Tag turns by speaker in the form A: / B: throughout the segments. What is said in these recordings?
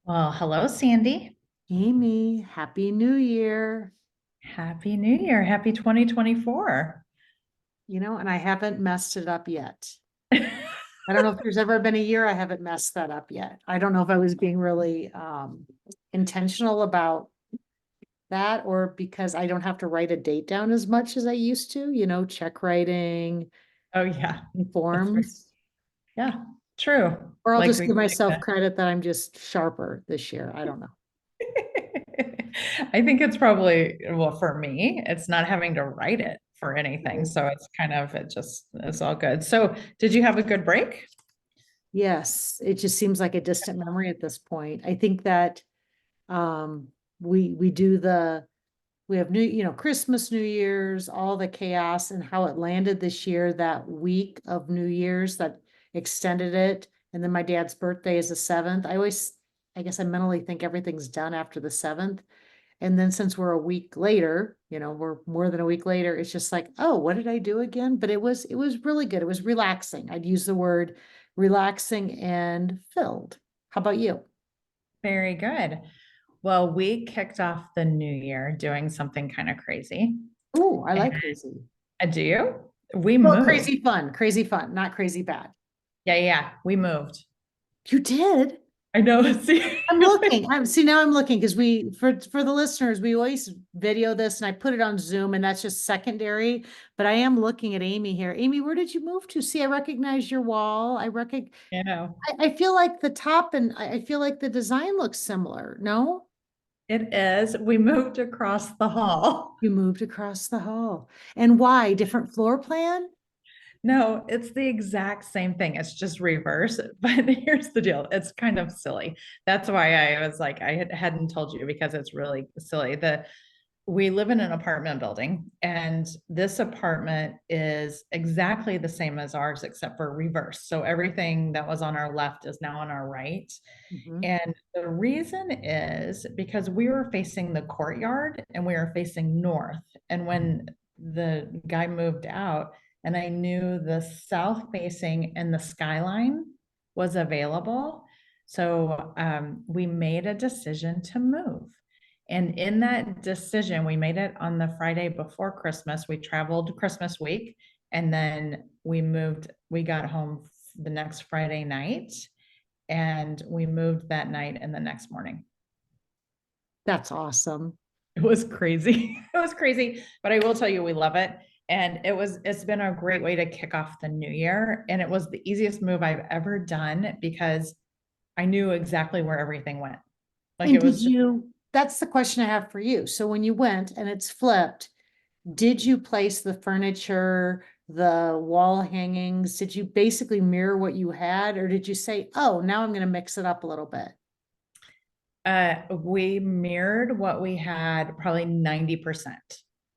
A: Well, hello, Sandy.
B: Amy, Happy New Year.
A: Happy New Year. Happy 2024.
B: And I haven't messed it up yet. I don't know if there's ever been a year I haven't messed that up yet. I don't know if I was being really intentional about that or because I don't have to write a date down as much as I used to, check writing,
A: Oh, yeah. That's right.
B: forms.
A: Yeah, true.
B: Or I'll
A: Like
B: just
A: we
B: give
A: like
B: myself
A: that.
B: credit that I'm just sharper this year. I don't know.
A: I think it's probably, well, for me, it's not having to write it for anything. So it's kind of, it's all good. So did you have a good break?
B: Yes, it just seems like a distant memory at this point. I think that um we do we have Christmas, New Year's, all the chaos and how it landed this year, that week of New Year's that extended it. And then my dad's birthday is the 7th. I guess I mentally think everything's done after the 7th. And then since we're a week later, we're more than a week later, it's just like, oh, what did I do again? But it was really good. It was relaxing. I'd use the word relaxing and filled. How about you?
A: Very good. Well, we kicked off the new year doing something kind of crazy.
B: Oh, I
A: And
B: like crazy.
A: do you? We
B: Well,
A: moved.
B: crazy fun, not crazy bad.
A: Yeah, yeah, we moved.
B: You did?
A: I know. See,
B: I'm looking. Now I'm looking because for the listeners, we always video this and I put it on Zoom and that's just secondary. But I am looking at Amy here. Amy, where did you move to? See, I recognize your wall.
A: you know,
B: I feel like the top and I feel like the design looks similar. No?
A: it is. We moved across the hall.
B: You moved across the hall. And why? Different floor plan?
A: No, it's the exact same thing. It's just reverse. But here's the deal. It's kind of silly. That's why I was like, hadn't told you because it's really silly. We live in an apartment building, and this apartment is exactly the same as ours, except for reverse. So everything that was on our left is now on our right.
B: Mhm.
A: And the reason is because we were facing the courtyard and we were facing north. And when the guy moved out, and I knew the south facing and the skyline was available. So we made a decision to move. And in that decision, we made it on the Friday before Christmas. We traveled Christmas week and then we got home the next Friday night and we moved that night and the next morning.
B: That's awesome.
A: It was crazy. It was crazy, but I will tell you, we love it. And it's been a great way to kick off the new year. And it was the easiest move I've ever done because I knew exactly where everything went. Like
B: And
A: it was just,
B: that's the question I have for you. So when you went and it's flipped, did you place the furniture, the wall hangings? Did you basically mirror what you had, or did you say, oh, now I'm going to mix it up a little bit?
A: we mirrored what we had probably 90%.
B: Okay.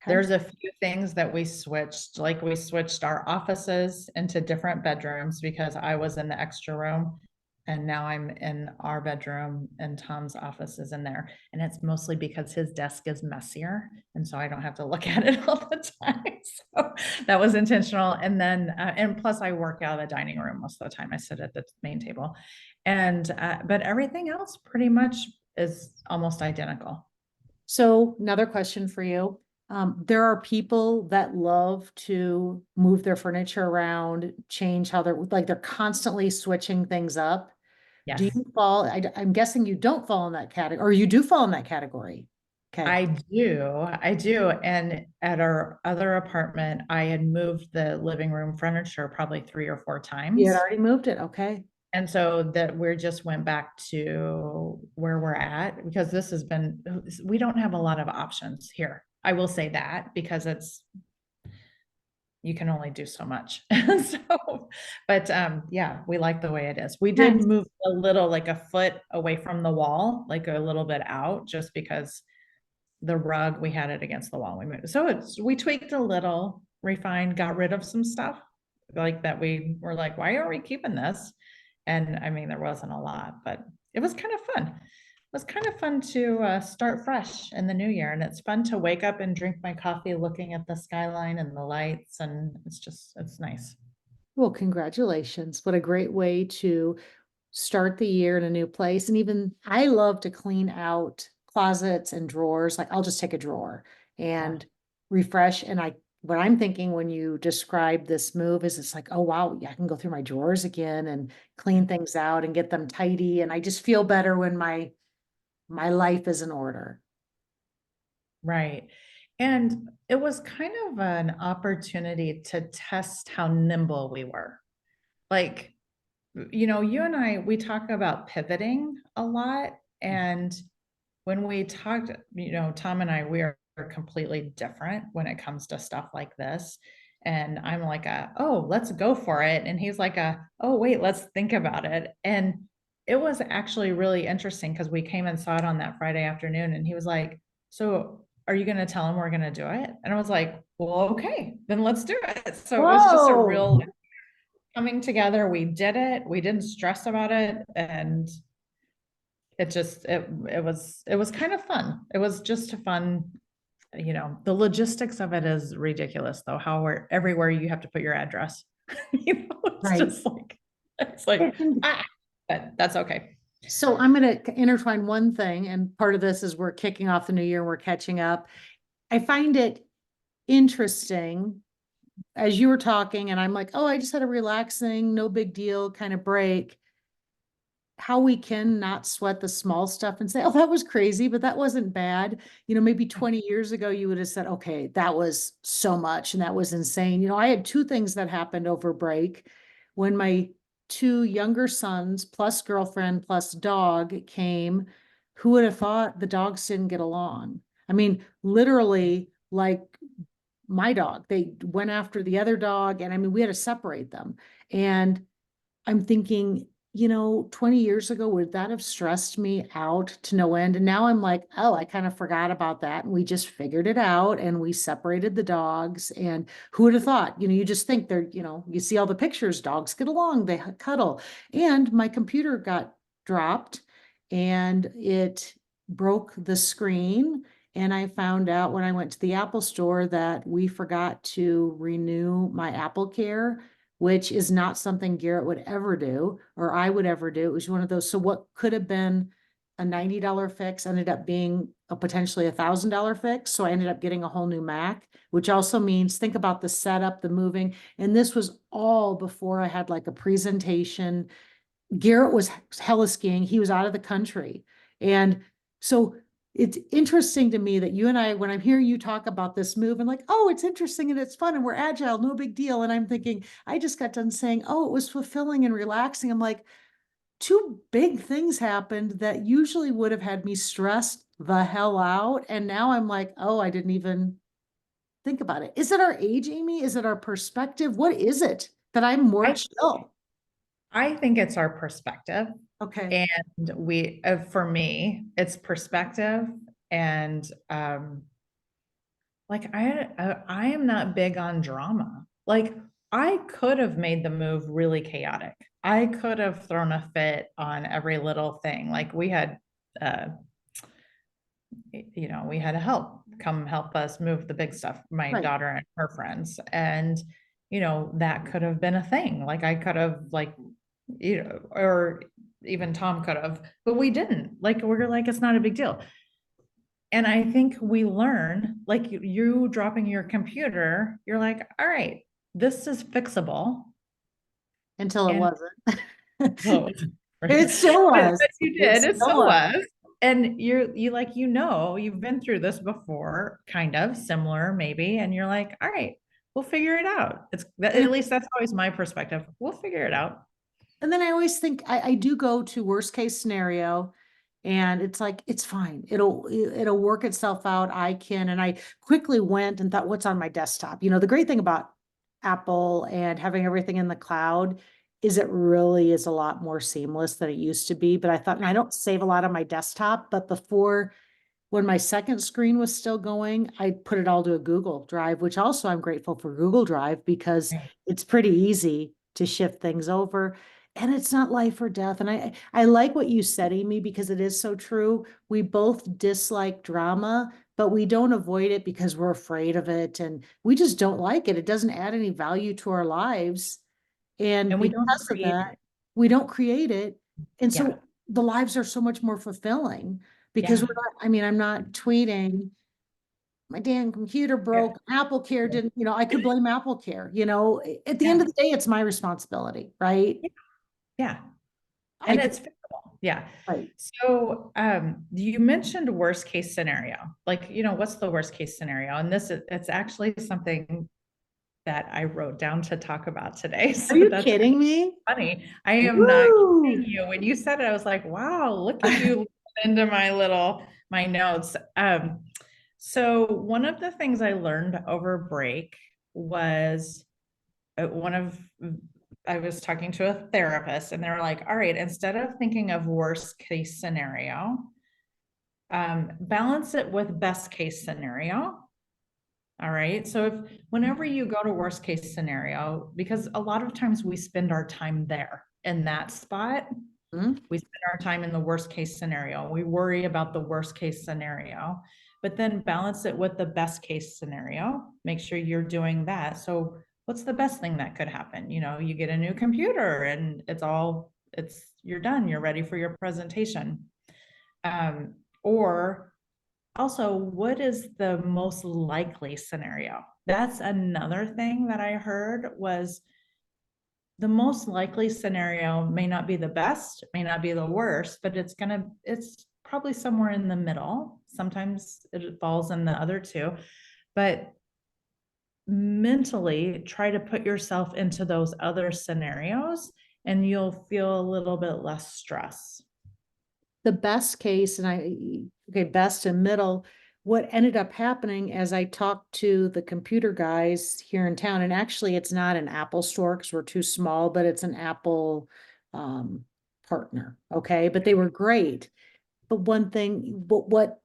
A: There's a few things that we switched, like we switched our offices into different bedrooms because I was in the extra room and now I'm in our bedroom and Tom's office is in there. And it's mostly because his desk is messier. And so I don't have to look at it all the time. So that was intentional. And then, and plus I work out of the dining room most of the time. I sit at the main table. And, but everything else pretty much is almost identical.
B: So another question for you. There are people that love to move their furniture around, change how they're constantly switching things up. Do
A: Yes.
B: you fall? I'm guessing you don't fall in that category, or you do fall in that category. Okay.
A: I do. I do. And at our other apartment, I had moved the living room furniture probably 3 or 4
B: You had
A: times.
B: already moved it. Okay.
A: And so that we just went back to where we're at because this has been, we don't have a lot of options here. I will say that because you can only do so much. So, but yeah, we like the way it is. We did
B: Nice.
A: move a little, like a foot away from the wall, like a little bit out, just because the rug, we had it against the wall. We moved. So we tweaked a little, refined, got rid of some stuff like that. We were like, why are we keeping this? And I mean, there wasn't a lot, but it was kind of fun. It was kind of fun to start fresh in the new year. And it's fun to wake up and drink my coffee looking at the skyline and the lights. And it's nice.
B: Well, congratulations. What a great way to start the year in a new place. And even I love to clean out closets and drawers. Like I'll just take a drawer and refresh. And what I'm thinking when you describe this move is it's like, oh, wow, yeah, I can go through my drawers again and clean things out and get them tidy. And I just feel better when my life is in order.
A: Right. And it was kind of an opportunity to test how nimble we were. Like, you and I, we talk about pivoting a lot. And when we talked, Tom and I, we are completely different when it comes to stuff like this. And I'm like, oh, let's go for it. And he's like, oh, wait, let's think about it. And it was actually really interesting because we came and saw it on that Friday afternoon. And he was like, so are you going to tell him we're going to do it? And I was like, well, okay, then let's do it. So it was just a real
B: Whoa.
A: coming together. We did it. We didn't stress about it. And it was kind of fun. It was just a fun, the logistics of it is ridiculous though, everywhere you have to put your address. It's
B: Right.
A: just like, it's like, but that's okay.
B: So I'm going to intertwine one thing, and part of this is we're kicking off the new year, we're catching up. I find it interesting as you were talking, and I'm like, oh, I just had a relaxing, no big deal kind of break. How we can not sweat the small stuff and say, oh, that was crazy, but that wasn't bad. Maybe 20 years ago, you would have said, okay, that was so much and that was insane. I had two things that happened over break. When my two younger sons, plus girlfriend, plus dog came, who would have thought the dogs didn't get along? I mean, literally, like my dog, they went after the other dog, and I mean, we had to separate them. And I'm thinking, 20 years ago, would that have stressed me out to no end? And now I'm like, oh, I kind of forgot about that. And we just figured it out and we separated the dogs. And who would have thought? You just think they're, you see all the pictures, dogs get along, they cuddle. And my computer got dropped and it broke the screen. And I found out when I went to the Apple store that we forgot to renew my Apple Care, which is not something Garrett would ever do or I would ever do. It was one of those. So what could have been a $90 fix ended up being a potentially $1,000 fix. So I ended up getting a whole new Mac, which also means think about the setup, the moving. And this was all before I had like a presentation. Garrett was hella skiing. He was out of the country. And so it's interesting to me that you and I, when I'm hearing you talk about this move, and like, oh, it's interesting and it's fun and we're agile, no big deal. And I'm thinking, I just got done saying, oh, it was fulfilling and relaxing. I'm like, two big things happened that usually would have had me stressed the hell out. And now I'm like, oh, I didn't even think about it. Is it our age, Amy? Is it our perspective? What is it that I'm more
A: I,
B: chill?
A: I think it's our perspective.
B: Okay.
A: And for me, it's perspective. And like I am not big on drama. Like I could have made the move really chaotic. I could have thrown a fit on every little thing. Like we had uh we had come help us move the big stuff, my
B: Right.
A: daughter and her friends. And that could have been a thing. Like I could have or even Tom could have, but we didn't. Like we're like, it's not a big deal. And I think we learn, like you dropping your computer, you're like, all right, this is fixable.
B: Until it
A: And
B: wasn't.
A: oh,
B: It still
A: but
B: was.
A: you
B: It
A: did, it
B: still
A: still
B: was.
A: was. And you've been through this before, kind of similar, maybe. And you're like, all right, we'll figure it out. At
B: And
A: least that's always my perspective. We'll figure it out.
B: and then I always think I do go to worst case scenario, and it's like it's fine. It'll work itself out. And I quickly went and thought, what's on my desktop? The great thing about Apple and having everything in the cloud is it really is a lot more seamless than it used to be. But I thought, and I don't save a lot on my desktop, but before when my second screen was still going, I put it all to a Google Drive, which also I'm grateful for Google Drive because
A: Right.
B: it's pretty easy to shift things over and it's not life or death. And I like what you said, Amy, because it is so true. We both dislike drama, but we don't avoid it because we're afraid of it and we just don't like it. It doesn't add any value to our lives. And
A: And we don't
B: because of
A: create
B: that,
A: it.
B: we don't create it. And
A: Yeah.
B: so the lives are so much more fulfilling because
A: Yeah.
B: we're not, I mean, I'm not tweeting, my damn computer
A: Yeah.
B: broke, Apple Care
A: Yeah.
B: didn't, I could blame Apple Care, at the end
A: Yeah.
B: of the day, it's my responsibility, right?
A: Yeah.
B: I
A: And
B: could,
A: it's fixable. Yeah.
B: right.
A: So, you mentioned worst case scenario. Like, what's the worst case scenario? And it's actually something that I wrote down to talk about today.
B: Are
A: So
B: you
A: that's
B: kidding me?
A: funny. I am not kidding
B: Woo!
A: you. When you said it, I was like, wow, look at you into my notes. So one of the things I learned over break was one of I was talking to a therapist and they were like, all right, instead of thinking of worst case scenario, balance it with best case scenario. All right. So whenever you go to worst case scenario, because a lot of times we spend our time there in that spot,
B: Mhm.
A: we spend our time in the worst case scenario. We worry about the worst case scenario, but then balance it with the best case scenario. Make sure you're doing that. So what's the best thing that could happen? You get a new computer and you're done. You're ready for your presentation. Or also, what is the most likely scenario? That's another thing that I heard was the most likely scenario may not be the best, may not be the worst, but it's probably somewhere in the middle. Sometimes it falls in the other two, but mentally try to put yourself into those other scenarios and you'll feel a little bit less stress.
B: The best case, okay, best and middle, what ended up happening as I talked to the computer guys here in town, and actually it's not an Apple store because we're too small, but it's an Apple partner. Okay. But they were great. But one thing, what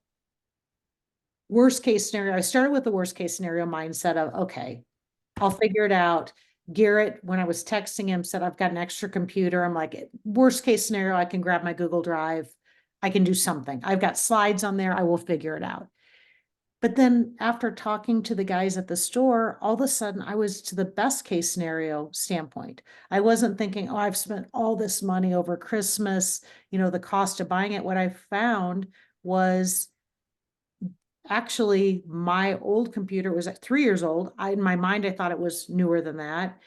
B: worst case scenario, I started with the worst case scenario mindset of, okay, I'll figure it out. Garrett, when I was texting him, said, I've got an extra computer. I'm like, worst case scenario, I can grab my Google Drive. I can do something. I've got slides on there. I will figure it out. But then after talking to the guys at the store, all of a sudden I was to the best case scenario standpoint. I wasn't thinking, oh, I've spent all this money over Christmas, the cost of buying it. What I found was actually my old computer was at 3 years old. In my mind, I thought it was newer than that.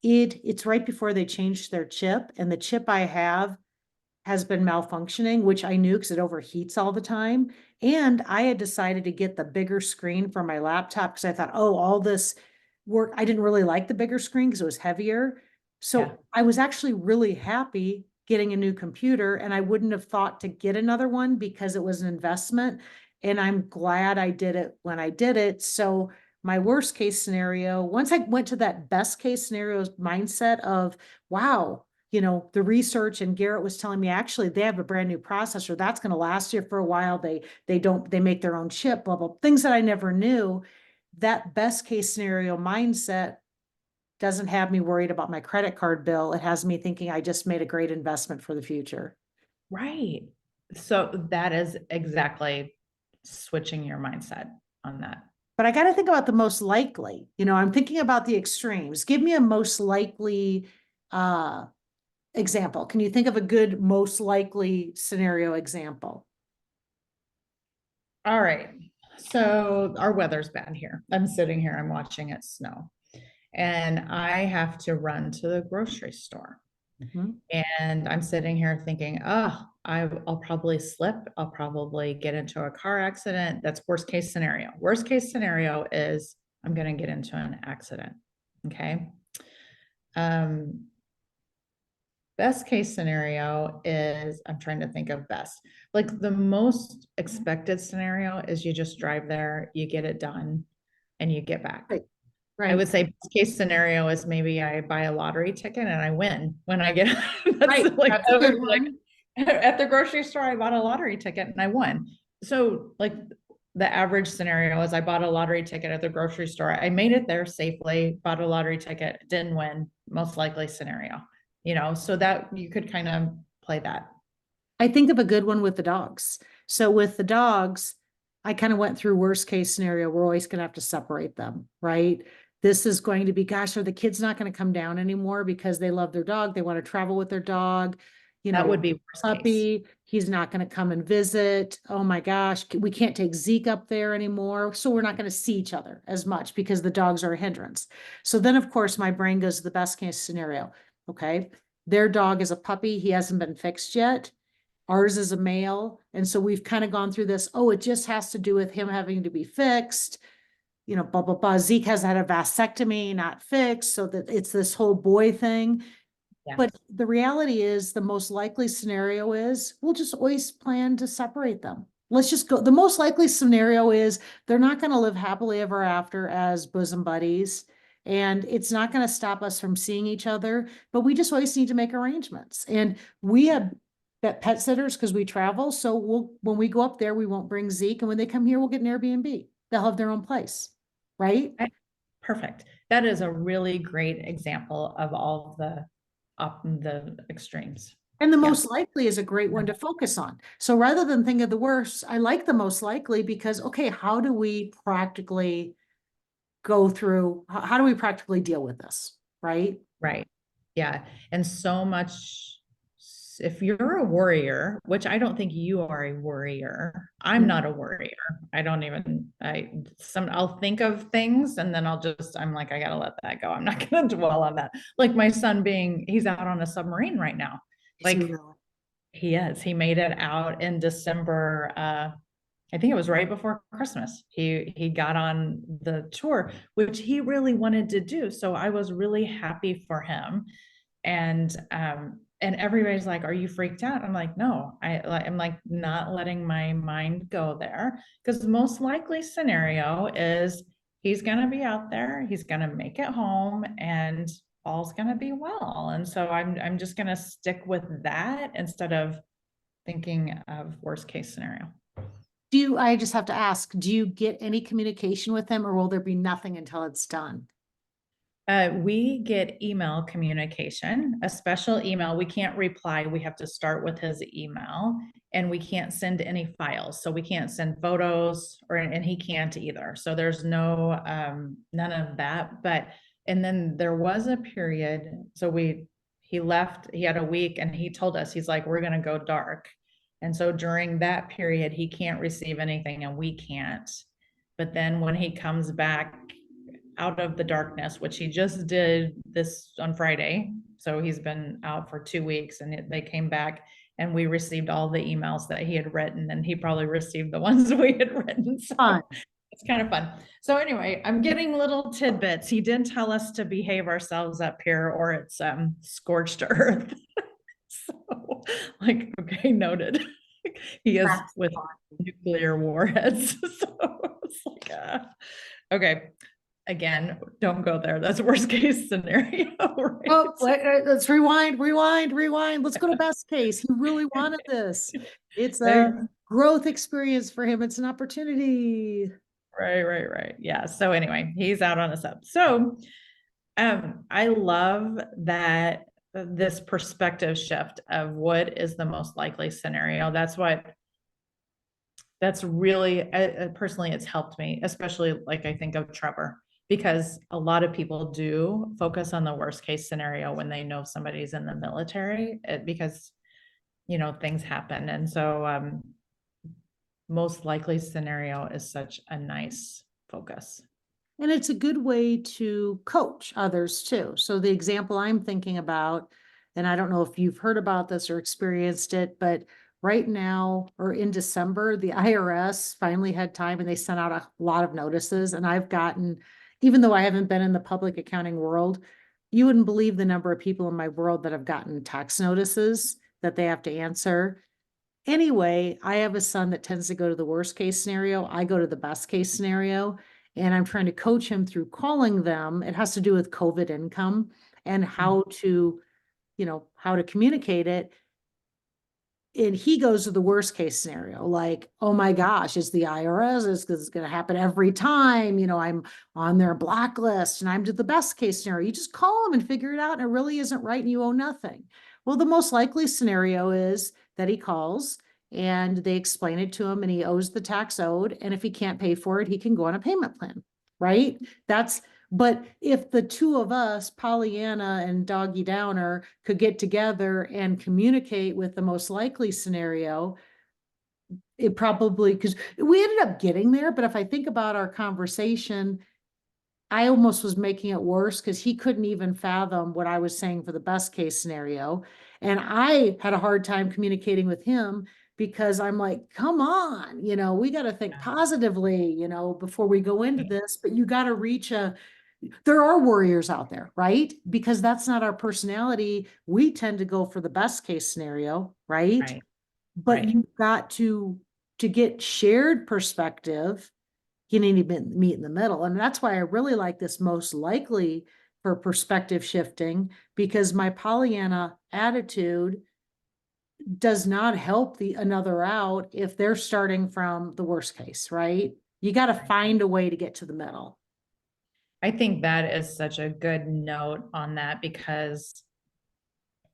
B: It's right before they changed their chip, and the chip I have has been malfunctioning, which I knew because it overheats all the time. And I had decided to get the bigger screen for my laptop because I thought, oh, all this work, I didn't really like the bigger screen because it was heavier. So
A: Yeah.
B: I was actually really happy getting a new computer, and I wouldn't have thought to get another one because it was an investment. And I'm glad I did it when I did it. So my worst case scenario, once I went to that best case scenario mindset of, wow, the research, and Garrett was telling me actually they have a brand new processor that's going to last you for a while. They make their own chip, blah, blah, things that I never knew. That best case scenario mindset doesn't have me worried about my credit card bill. It has me thinking I just made a great investment for the future.
A: Right. So that is exactly switching your mindset on that.
B: But I got to think about the most likely. I'm thinking about the extremes. Give me a most likely example. Can you think of a good most likely scenario example?
A: All right. So our weather's bad here. I'm sitting here, I'm watching it snow, and I have to run to the grocery store.
B: Mhm.
A: And I'm sitting here thinking, oh, I'll probably slip. I'll probably get into a car accident. That's worst case scenario. Worst case scenario is I'm going to get into an accident. Okay. Um, Best case scenario is I'm trying to think of best. Like the most expected scenario is you just drive there, you get it done, and you get back.
B: Right.
A: I
B: Right.
A: would say best case scenario is maybe I buy a lottery ticket and I win when I get that's
B: Right.
A: like
B: That's a
A: that
B: good
A: would be like
B: one.
A: at the grocery store I bought a lottery ticket and I won. So like the average scenario is I bought a lottery ticket at the grocery store. I made it there safely, bought a lottery ticket, didn't win, most likely scenario. So that you could kind of play that.
B: I think of a good one with the dogs. So with the dogs, I kind of went through worst case scenario. We're always going to have to separate them, right? This is going to be, gosh, are the kids not going to come down anymore because they love their dog? They want to travel with their dog. you
A: That
B: know,
A: would be worst case.
B: puppy, he's not going to come and visit. Oh my gosh, we can't take Zeke up there anymore. So we're not going to see each other as much because the dogs are a hindrance. So then, of course, my brain goes to the best case scenario. Okay. Their dog is a puppy. He hasn't been fixed yet. Ours is a male. And so we've kind of gone through this. Oh, it just has to do with him having to be fixed. You know, blah, blah, blah. Zeke has had a vasectomy, not fixed. So that it's this whole boy thing.
A: Yeah.
B: But the reality is the most likely scenario is we'll just always plan to separate them. Let's just go. The most likely scenario is they're not going to live happily ever after as bosom buddies. And it's not going to stop us from seeing each other, but we just always need to make arrangements. And we have pet sitters because we travel. So when we go up there, we won't bring Zeke. And when they come here, we'll get an Airbnb. They'll have their own place. Right?
A: Perfect. That is a really great example of all the extremes.
B: And the most likely is a great one to focus on. So rather than think of the worst, I like the most likely because, okay, how do we practically go through, how do we practically deal with this? Right?
A: Right. Yeah. And so much, if you're a worrier, which I don't think you are a worrier, I'm not a worrier. I don't even, I'll think of things and then I'm like, I gotta let that go. I'm not gonna dwell on that. Like my son he's out on a submarine right now. Like he is, he made it out in December. I think it was right before Christmas. He got on the tour, which he really wanted to do. So I was really happy for him. And everybody's like, are you freaked out? I'm like, no, I'm like not letting my mind go there because the most likely scenario is he's going to be out there. He's going to make it home and all's going to be well. And so I'm just going to stick with that instead of thinking of worst case scenario.
B: I just have to ask, do you get any communication with him or will there be nothing until it's done?
A: We get email communication, a special email. We can't reply. We have to start with his email and we can't send any files. So we can't send photos and he can't either. So there's no, none of that. And then there was a period. So he left, he had a week and he told us, he's like, we're going to go dark. And so during that period, he can't receive anything and we can't. But then when he comes back out of the darkness, which he just did this on Friday. So he's been out for 2 weeks and they came back and we received all the emails that he had written and he probably received the ones we had written. So it's kind of fun. So anyway, I'm getting little tidbits. He didn't tell us to behave ourselves up here or it's scorched earth. So like, okay, noted. He is with nuclear warheads. So it's like, okay. Again, don't go there. That's worst case scenario. Right?
B: Oh, let's rewind. Let's go to best case. He really wanted this. It's a growth experience for him. It's an opportunity.
A: Right. Yeah. So anyway, he's out on a sub. So I love that this perspective shift of what is the most likely scenario. That's really, personally, it's helped me, especially like I think of Trevor. Because a lot of people do focus on the worst case scenario when they know somebody's in the military because, things happen. And so most likely scenario is such a nice focus.
B: And it's a good way to coach others too. So the example I'm thinking about, and I don't know if you've heard about this or experienced it, but right now or in December, the IRS finally had time and they sent out a lot of notices. And I've gotten, even though I haven't been in the public accounting world, you wouldn't believe the number of people in my world that have gotten tax notices that they have to answer. Anyway, I have a son that tends to go to the worst case scenario. I go to the best case scenario, and I'm trying to coach him through calling them. It has to do with COVID income and how to, how to communicate it. And he goes to the worst case scenario, like, oh my gosh, it's the IRS, it's going to happen every time, I'm on their blacklist and I'm to the best case scenario. You just call them and figure it out and it really isn't right and you owe nothing. Well, the most likely scenario is that he calls and they explain it to him and he owes the tax owed. And if he can't pay for it, he can go on a payment plan, right? That's But if the two of us, Pollyanna and Doggy Downer, could get together and communicate with the most likely scenario, it probably, because we ended up getting there, but if I think about our conversation, I almost was making it worse because he couldn't even fathom what I was saying for the best case scenario. And I had a hard time communicating with him because I'm like, come on, we got to think positively, before we go into this, but you got to there are warriors out there, right? Because that's not our personality. We tend to go for the best case scenario, right?
A: Right.
B: But
A: Right.
B: you've got to get shared perspective, you need to meet in the middle. And that's why I really like this most likely for perspective shifting, because my Pollyanna attitude does not help another out if they're starting from the worst case, right? You got to find a way to get to the middle.
A: I think that is such a good note on that, because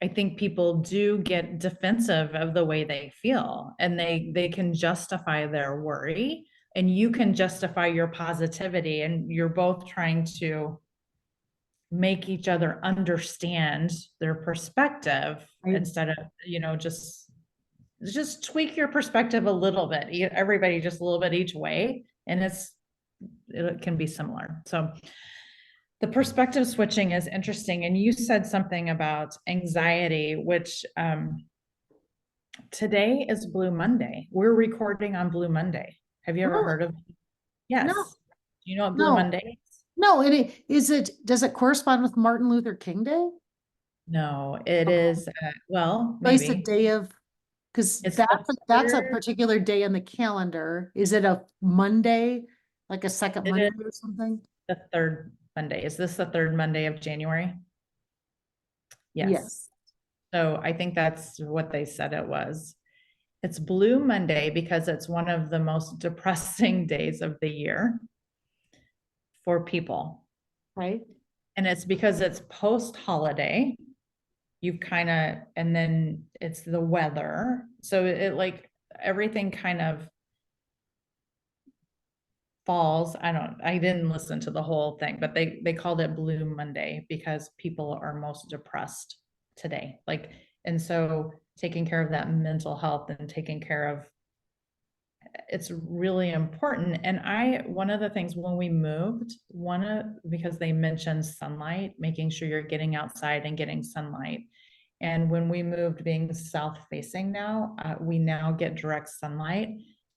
A: I think people do get defensive of the way they feel, and they can justify their worry, and you can justify your positivity, and you're both trying to make each other understand their perspective,
B: Right.
A: instead of, just tweak your perspective a little bit. Everybody just a little bit each way, and it can be similar. So the perspective switching is interesting. And you said something about anxiety, which today is Blue Monday. We're recording on Blue Monday. Have you ever
B: Really?
A: heard of? Yes.
B: No,
A: Do you know what Blue
B: no,
A: Monday is?
B: no. Does it correspond with Martin Luther King Day?
A: No, it
B: Oh,
A: is, well,
B: it's a
A: maybe.
B: day of, because
A: It's the
B: that's a
A: third,
B: particular day in the calendar. Is it a Monday, like a second
A: it
B: Monday
A: is
B: or something?
A: the third Monday. Is this the third Monday of January? Yes.
B: Yes.
A: So I think that's what they said it was. It's Blue Monday because it's one of the most depressing days of the year for people.
B: Right.
A: And it's because it's post holiday. You've kind of, and then it's the weather. So it like everything kind of falls. I didn't listen to the whole thing, but they called it Blue Monday because people are most depressed today. Like, and so taking care of that mental health and taking care of, it's really important. And one of the things when we moved, because they mentioned sunlight, making sure you're getting outside and getting sunlight. And when we moved, being south facing now, we now get direct sunlight.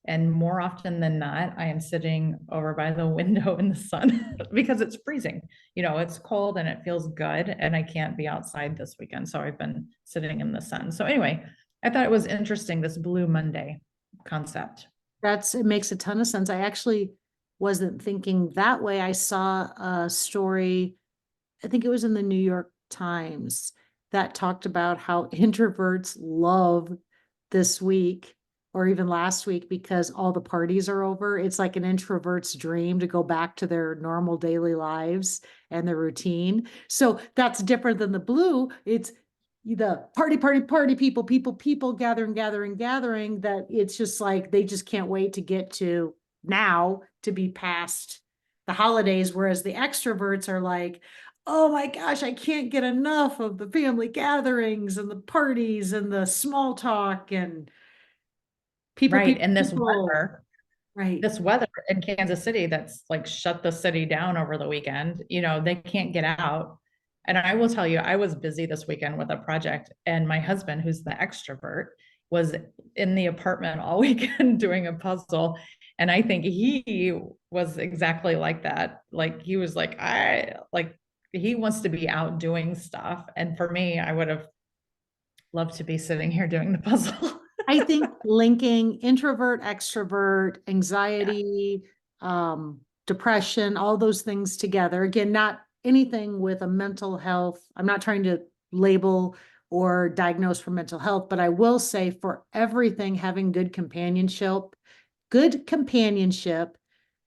A: And more often than not, I am sitting over by the window in the sun because it's freezing. It's cold and it feels good, and I can't be outside this weekend. So I've been sitting in the sun. So anyway, I thought it was interesting, this Blue Monday concept.
B: It makes a ton of sense. I actually wasn't thinking that way. I saw a story, I think it was in the New York Times, that talked about how introverts love this week or even last week because all the parties are over. It's like an introvert's dream to go back to their normal daily lives and their routine. So that's different than the blue. It's the party, people, gathering, that it's just like they just can't wait to get to now to be past the holidays. Whereas the extroverts are like, oh my gosh, I can't get enough of the family gatherings and the parties and the small talk and
A: Right. And
B: people. Right.
A: this weather in Kansas City that's like shut the city down over the weekend, they can't get out. And I will tell you, I was busy this weekend with a project, and my husband, who's the extrovert, was in the apartment all weekend doing a puzzle. And I think he was exactly like that. Like he was like, he wants to be out doing stuff. And for me, I would have loved to be sitting here doing the puzzle.
B: I think linking introvert, extrovert,
A: Yeah.
B: anxiety, depression, all those things together. Again, not anything with a mental health. I'm not trying to label or diagnose for mental health, but I will say for everything, having good companionship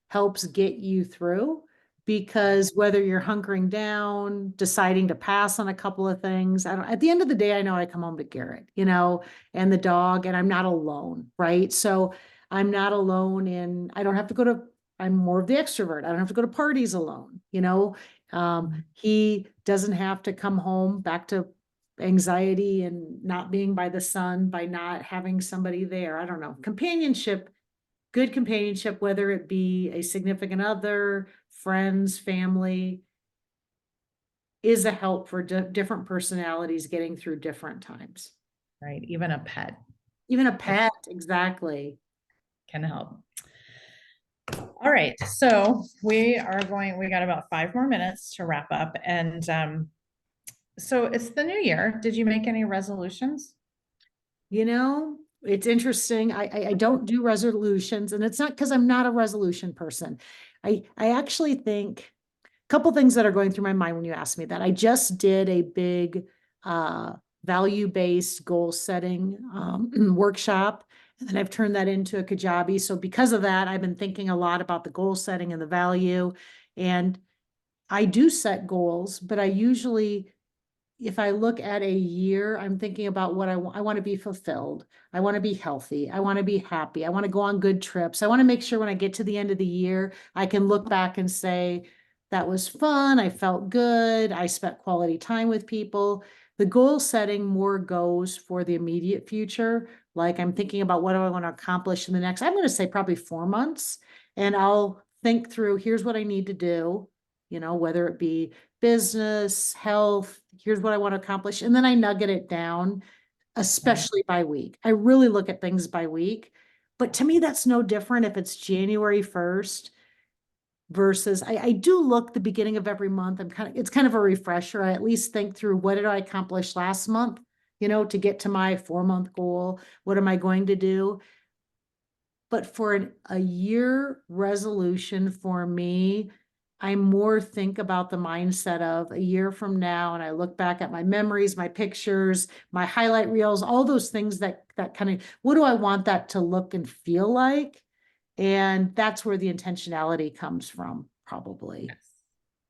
B: helps get you through, because whether you're hunkering down, deciding to pass on a couple of things, at the end of the day, I know I come home to Garrett, and the dog, and I'm not alone, right? So I'm not alone I don't have to go to I'm more of the extrovert. I don't have to go to parties alone, you know? He doesn't have to come home back to anxiety and not being by the sun, by not having somebody there. I don't know. Companionship, good companionship, whether it be a significant other, friends, family, is a help for different personalities getting through different times.
A: Right. Even a pet
B: Even a pet, exactly.
A: can help. All right. So we got about 5 more minutes to wrap up. And so it's the new year. Did you make any resolutions?
B: You know, it's interesting. I don't do resolutions, and it's not because I'm not a resolution person. I actually think a couple things that are going through my mind when you ask me that. I just did a big value-based goal setting workshop, and then I've turned that into a Kajabi. So because of that, I've been thinking a lot about the goal setting and the value. And I do set goals, but I usually, if I look at a year, I'm thinking about what I want. I want to be fulfilled. I want to be healthy. I want to be happy. I want to go on good trips. I want to make sure when I get to the end of the year, I can look back and say, that was fun. I felt good. I spent quality time with people. The goal setting more goes for the immediate future. Like I'm thinking about what do I want to accomplish in the next, I'm going to say probably 4 months. And I'll think through, here's what I need to do, you know, whether it be business, health, here's what I want to accomplish. And then I nugget it down, especially by week. I really look at things by week. But to me, that's no different if it's January 1st versus I do look the beginning of every month. It's kind of a refresher. I at least think through what did I accomplish last month, you know, to get to my 4-month goal. What am I going to do? But for a year resolution for me, I more think about the mindset of a year from now, and I look back at my memories, my pictures, my highlight reels, all those things that kind of, what do I want that to look and feel like? And that's where the intentionality comes from, probably.
A: Yes.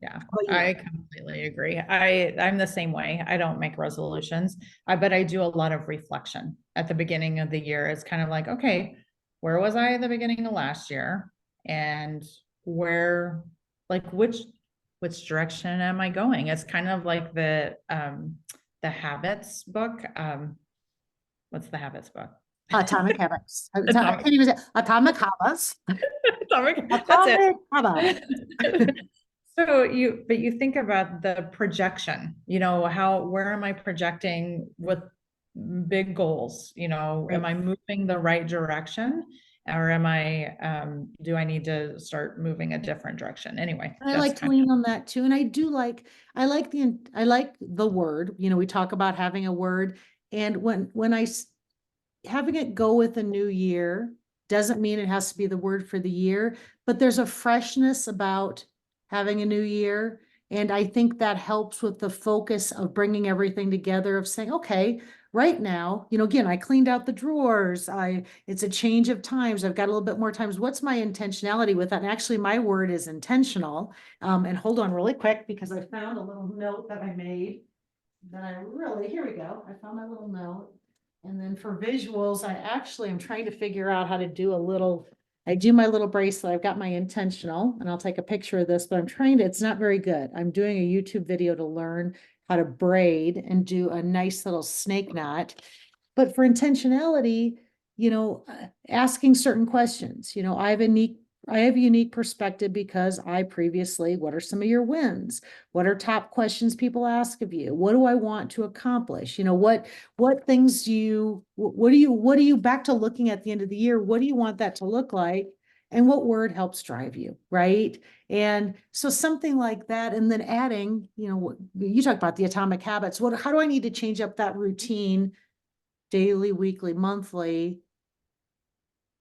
A: Yeah,
B: Oh, yeah.
A: I completely agree. I'm the same way. I don't make resolutions, but I do a lot of reflection at the beginning of the year. It's kind of like, okay, where was I at the beginning of last year? And where, like, which direction am I going? It's kind of like the habits book. What's the habits book?
B: Atomic Habits. I
A: Atomic,
B: can't even say Atomic Habits.
A: that's it.
B: Atomic Habits.
A: So but you think about the projection, you know, where am I projecting with big goals? You know, am I moving the right direction? Or do I need to start moving a different direction? Anyway,
B: I like to lean on that too. And I like the word, you know, we talk about having a word. And having it go with a new year doesn't mean it has to be the word for the year, but there's a freshness about having a new year. And I think that helps with the focus of bringing everything together, of saying, okay, right now, you know, again, I cleaned out the drawers. It's a change of times. I've got a little bit more times. What's my intentionality with that? And actually my word is intentional. And hold on really quick, because I found a little note that I made here we go. I found my little note. And then for visuals, I actually am trying to figure out how to do I do my little bracelet. I've got my intentional, and I'll take a picture of this, but it's not very good. I'm doing a YouTube video to learn how to braid and do a nice little snake knot. But for intentionality, you know, asking certain questions, you know, I have a unique perspective because what are some of your wins? What are top questions people ask of you? What do I want to accomplish? You know, what things what do you back to looking at the end of the year? What do you want that to look like? And what word helps drive you, right? And so something like that, and then adding, you know, what you talk about the atomic habits. How do I need to change up that routine daily, weekly, monthly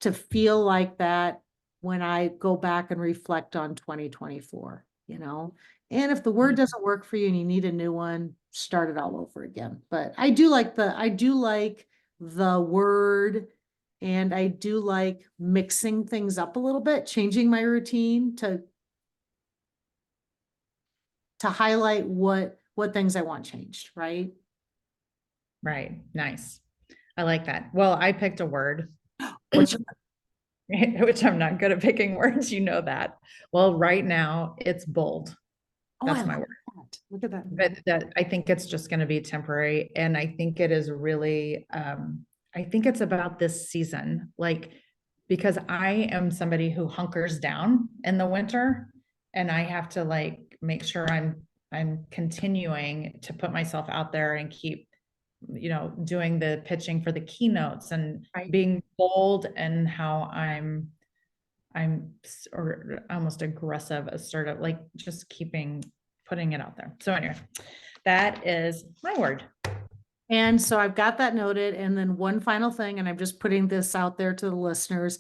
B: to feel like that when I go back and reflect on 2024, you know? And if the word doesn't work for you and you need a new one, start it all over again. But I do like the word, and I do like mixing things up a little bit, changing my routine to highlight what things I want changed, right?
A: Right. Nice. I like that. Well, I picked a word.
B: What's your
A: which I'm not good at picking words, you know that. Well, right now it's bold.
B: Oh, I
A: That's my
B: like
A: word.
B: that. Look at that.
A: But that I think it's just going to be temporary. And I think it is really, I think it's about this season. Like, because I am somebody who hunkers down in the winter and I have to like make sure I'm continuing to put myself out there and keep, doing the pitching for the keynotes and
B: Right.
A: being bold and how or almost aggressive, assertive, like just putting it out there. So anyway, that is my word.
B: And so I've got that noted. And then one final thing, and I'm just putting this out there to the listeners.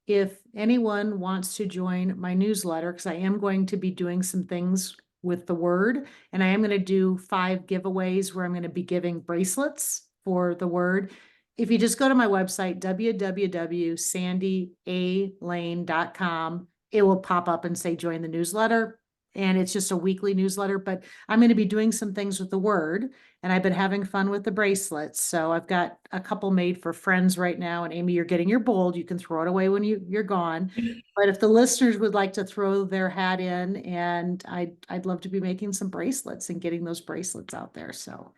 B: If anyone wants to join my newsletter, because I am going to be doing some things with the word, and I am going to do 5 giveaways where I'm going to be giving bracelets for the word. If you just go to my website, www.sandyaLane.com, it will pop up and say join the newsletter. And it's just a weekly newsletter, but I'm going to be doing some things with the word. And I've been having fun with the bracelets. So I've got a couple made for friends right now. And Amy, you're getting your bold. You can throw it away when you're gone. But if the listeners would like to throw their hat in, and I'd love to be making some bracelets and getting those bracelets out there. So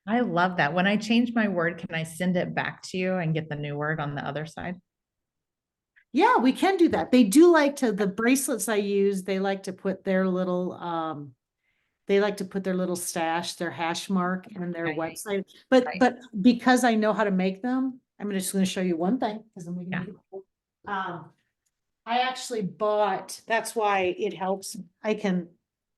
A: I love that. When I change my word, can I send it back to you and get the new word on the other side?
B: yeah, we can do that. They do like to, the bracelets I use, they like to put their little stash, their hash mark in their
A: Right.
B: website. But
A: Right.
B: because I know how to make them, I'm just going to show you one thing because then we can
A: Yeah.
B: make it cool. I actually bought, that's why it helps. I can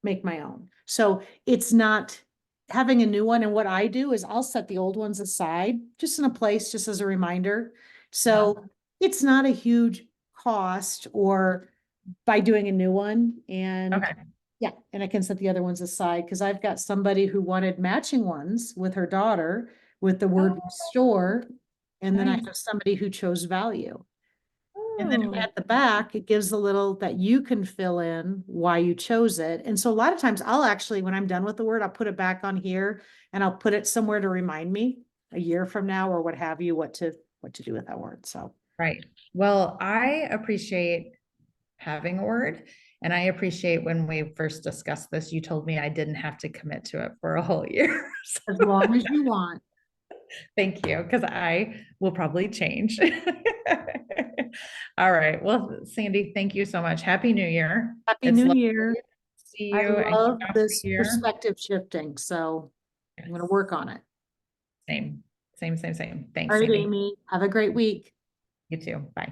B: make my own. So it's not having a new one. And what I do is I'll set the old ones aside just in a place, just as a reminder. So it's not a huge cost or by doing a new one. And
A: Okay.
B: yeah, and I can set the other ones aside because I've got somebody who wanted matching ones with her daughter with the word
A: Oh,
B: restore. And then I
A: nice.
B: have somebody who chose value. And then
A: Oh,
B: at the back, it gives a little that you can fill in why you chose it. And so a lot of times I'll actually, when I'm done with the word, I'll put it back on here and I'll put it somewhere to remind me a year from now or what have you, what to do with that word. So
A: right. Well, I appreciate having a word. And I appreciate when we first discussed this, you told me I didn't have to commit to it for a whole year.
B: as
A: So
B: long as you want.
A: thank you, because I will probably change. All right. Well, Sandy, thank you so much. Happy New Year.
B: Happy
A: It's
B: New
A: lovely
B: Year.
A: to see
B: I
A: you and kick
B: love
A: off the
B: this
A: year.
B: perspective shifting. So I'm going to work on it.
A: Same, same, same, same.
B: All
A: Thanks,
B: right,
A: Sandy.
B: Amy, have a great week.
A: You too. Bye.